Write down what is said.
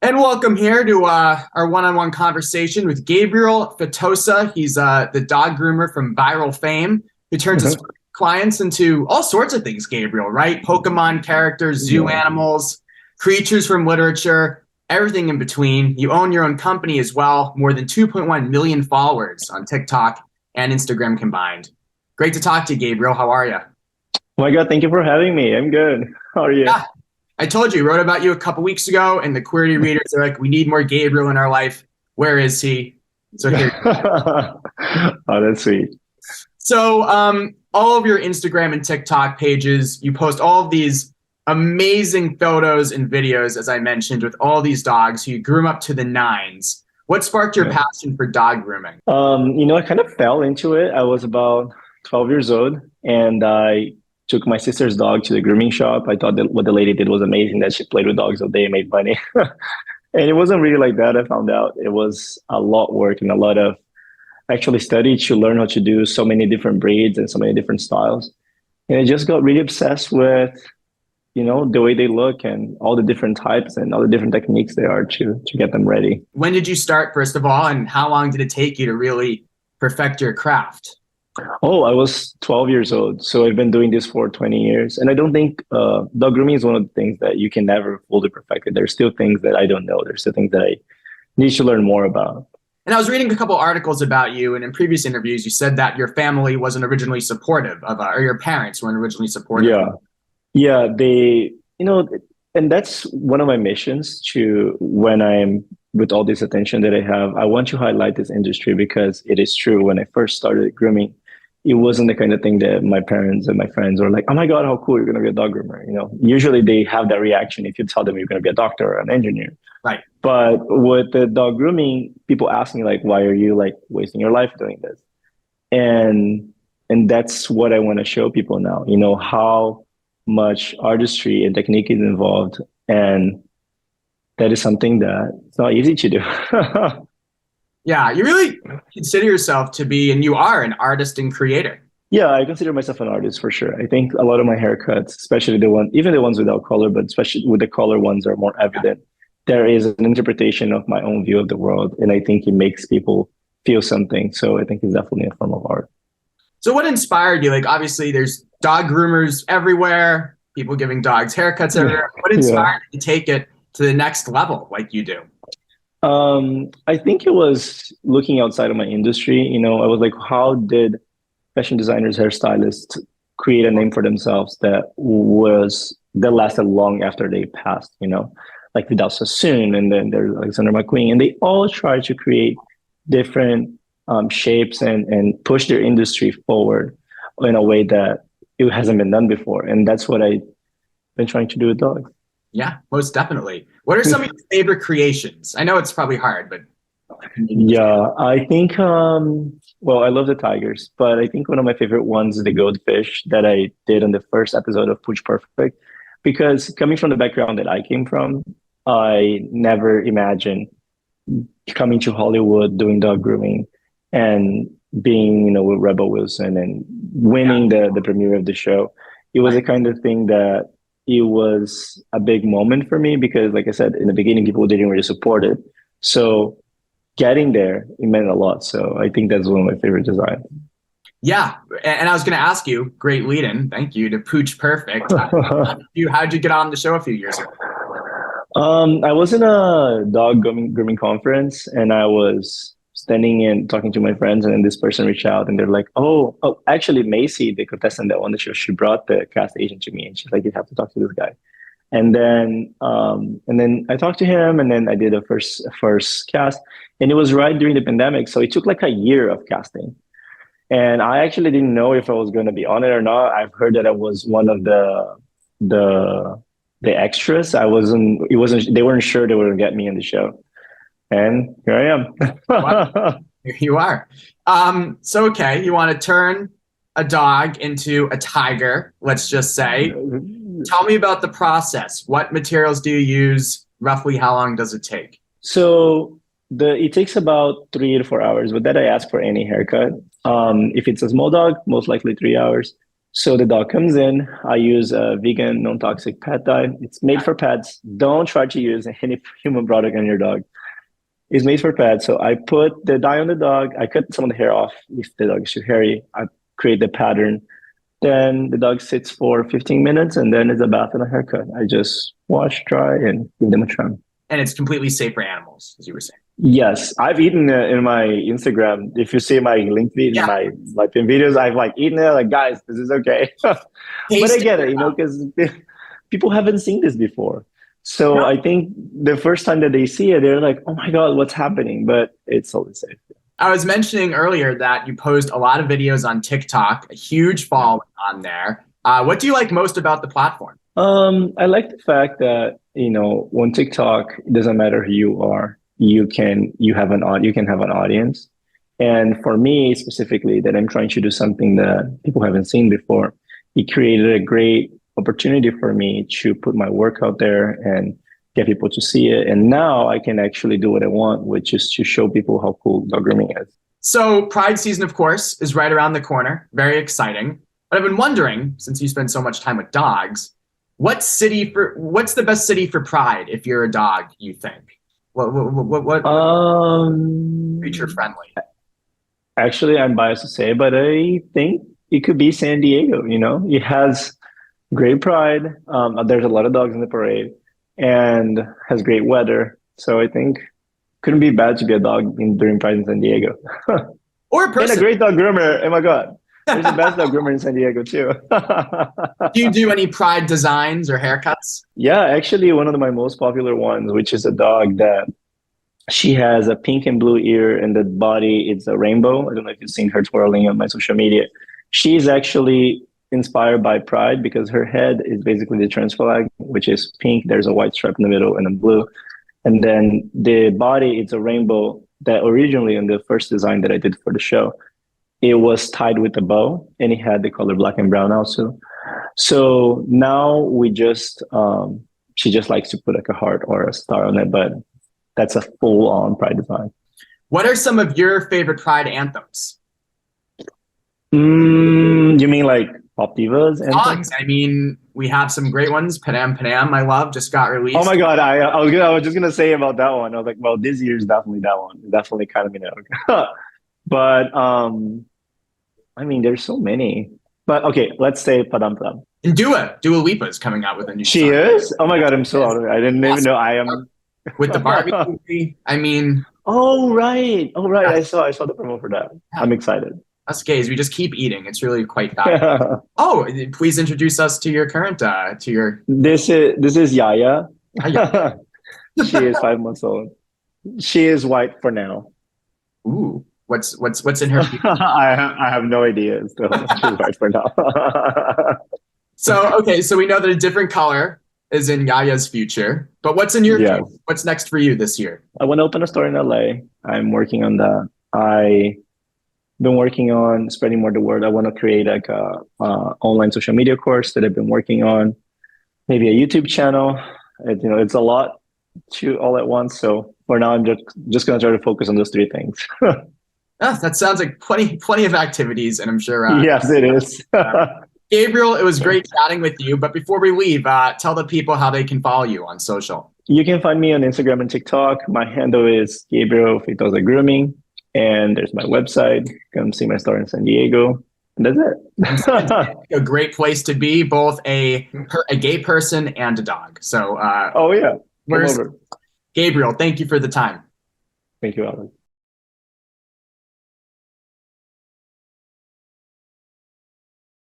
And welcome here to our one-on-one conversation with Gabriel Feitosa. He's the dog groomer from viral fame who turns his clients into all sorts of things, Gabriel, right? Pokemon characters, zoo animals, creatures from literature, everything in between. You own your own company as well, more than 2.1 million followers on TikTok and Instagram combined. Great to talk to you, Gabriel. How are you? Oh my God, thank you for having me. I'm good. How are you? Yeah, I told you, wrote about you a couple weeks ago, and the Queerty readers are like, we need more Gabriel in our life. Where is he? So here. Oh, that's sweet. So all of your Instagram and TikTok pages, you post all of these amazing photos and videos, as I mentioned, with all these dogs who you groom up to the nines. What sparked your passion for dog grooming? I kind of fell into it. I was about 12 years old, and I took my sister's dog to the grooming shop. I thought that what the lady did was amazing, that she played with dogs all day and made money. And it wasn't really like that. I found out it was a lot of work and a lot of actually study to learn how to do so many different breeds and so many different styles. And I just got really obsessed with, the way they look and all the different types and all the different techniques there are to get them ready. When did you start, first of all, and how long did it take you to really perfect your craft? Oh, I was 12 years old. So I've been doing this for 20 years. And I don't think dog grooming is one of the things that you can never fully perfect it. There's still things that I don't know. There's still things that I need to learn more about. And I was reading a couple articles about you, and in previous interviews, you said that your family wasn't originally supportive of, or your parents weren't originally supportive. Yeah, and that's one of my missions to when I'm with all this attention that I have, I want to highlight this industry because it is true. When I first started grooming, it wasn't the kind of thing that my parents and my friends were like, oh my God, how cool, you're going to be a dog groomer. Usually they have that reaction if you tell them you're going to be a doctor or an engineer. Right. But with the dog grooming, people ask me like, why are you like wasting your life doing this? And that's what I want to show people now, how much artistry and technique is involved. And that is something that it's not easy to do. Yeah, you really consider yourself to be, and you are, an artist and creator. Yeah, I consider myself an artist for sure. I think a lot of my haircuts, especially even the ones without color, but especially with the color ones are more evident. There is an interpretation of my own view of the world. And I think it makes people feel something. So I think it's definitely a form of art. So what inspired you? Like, obviously there's dog groomers everywhere, people giving dogs haircuts everywhere. What inspired you to take it to the next level like you do? I think it was looking outside of my industry. I was like, how did fashion designers, hairstylists create a name for themselves that lasted long after they passed, like Vidal Sassoon, and then there's Alexander McQueen, and they all try to create different shapes and push their industry forward in a way that it hasn't been done before. And that's what I've been trying to do with dogs. Yeah, most definitely. What are some of your favorite creations? I know it's probably hard, but. Yeah, I think, I love the tigers, but I think one of my favorite ones is the goldfish that I did on the first episode of Pooch Perfect. Because coming from the background that I came from, I never imagined coming to Hollywood, doing dog grooming, and being, with Rebel Wilson and winning the premiere of the show. It was a kind of thing that it was a big moment for me because, like I said, in the beginning, people didn't really support it. So getting there, it meant a lot. So I think that's one of my favorite designs. Yeah, and I was going to ask you, great lead-in, thank you, to Pooch Perfect. How'd you get on the show a few years ago? I was in a dog grooming conference, and I was standing and talking to my friends, and then this person reached out, and they're like, oh, actually, Macy, the contestant that won the show, she brought the cast agent to me, and she's like, you have to talk to this guy. And then I talked to him, and then I did a first cast, and it was right during the pandemic, so it took like a year of casting. And I actually didn't know if I was going to be on it or not. I've heard that I was one of the extras. They weren't sure they were going to get me in the show. And here I am. Wow. Here you are. So, okay, you want to turn a dog into a tiger, let's just say. Tell me about the process. What materials do you use? Roughly how long does it take? So it takes about 3 to 4 hours, but that I ask for any haircut. If it's a small dog, most likely 3 hours. So the dog comes in. I use a vegan, non-toxic pet dye. It's made for pets. Don't try to use any human product on your dog. It's made for pets. So I put the dye on the dog. I cut some of the hair off if the dog is too hairy. I create the pattern. Then the dog sits for 15 minutes and then it's a bath and a haircut. I just wash, dry, and give them a trim. And it's completely safe for animals, as you were saying. Yes, I've eaten it in my Instagram. If you see my link feed, my pin videos, I've like eaten it. Like, guys, this is okay. But I get it, because people haven't seen this before. So I think the first time that they see it, they're like, "Oh my God, what's happening?" But it's totally safe. I was mentioning earlier that you post a lot of videos on TikTok, a huge following on there. What do you like most about the platform? I like the fact that, on TikTok, it doesn't matter who you are. You can have an audience. And for me specifically, that I'm trying to do something that people haven't seen before, it created a great opportunity for me to put my work out there and get people to see it. And now I can actually do what I want, which is to show people how cool dog grooming is. So Pride season, of course, is right around the corner. Very exciting. But I've been wondering, since you spend so much time with dogs, what's the best city for Pride if you're a dog, you think? What creature friendly? Actually, I'm biased to say, but I think it could be San Diego. It has great pride. There's a lot of dogs in the parade and has great weather. So I think couldn't be bad to be a dog during Pride in San Diego. Or a person. And a great dog groomer. Oh my God. There's the best dog groomer in San Diego too. Do you do any Pride designs or haircuts? Yeah, actually one of my most popular ones, which is a dog that she has a pink and blue ear and the body, it's a rainbow. I don't know if you've seen her twirling on my social media. She's actually inspired by Pride because her head is basically the trans flag, which is pink. There's a white stripe in the middle and a blue. And then the body, it's a rainbow that originally in the first design that I did for the show, it was tied with a bow and it had the color black and brown also. So now we just, she just likes to put like a heart or a star on it, but that's a full on Pride design. What are some of your favorite Pride anthems? You mean like pop divas? Songs. I mean, we have some great ones. Padam Padam, I love, just got released. Oh my God, I was just gonna say about that one. I was like, well, this year's definitely that one. Definitely kind of Minogue. But I mean, there's so many. But okay, let's say Padam Padam. And Dua Lipa is coming out with a new song. She is? Oh my God, I'm so out of it. I didn't even know I am. With the Barbie movie, I mean. Oh right. I saw the promo for that. I'm excited. Us gays, we just keep eating. It's really quite bad. Oh, please introduce us to your current This is Yaya. She is 5 months old. She is white for now. Ooh, what's in her? I have no idea. Still, she's white for now. So we know that a different color is in Yaya's future, but what's in your future? What's next for you this year? I want to open a store in LA. I'm working on that. I've been working on spreading more the word. I want to create like a online social media course that I've been working on. Maybe a YouTube channel. It's a lot to all at once. So for now, I'm just going to try to focus on those 3 things. That sounds like plenty of activities, and I'm sure. Yes, it is. Gabriel, it was great chatting with you. But before we leave, tell the people how they can follow you on social. You can find me on Instagram and TikTok. My handle is Gabriel Feitosa Grooming. And there's my website. Come see my store in San Diego. And that's it. A great place to be, both a gay person and a dog. So, oh yeah. Gabriel, thank you for the time. Thank you, Alan.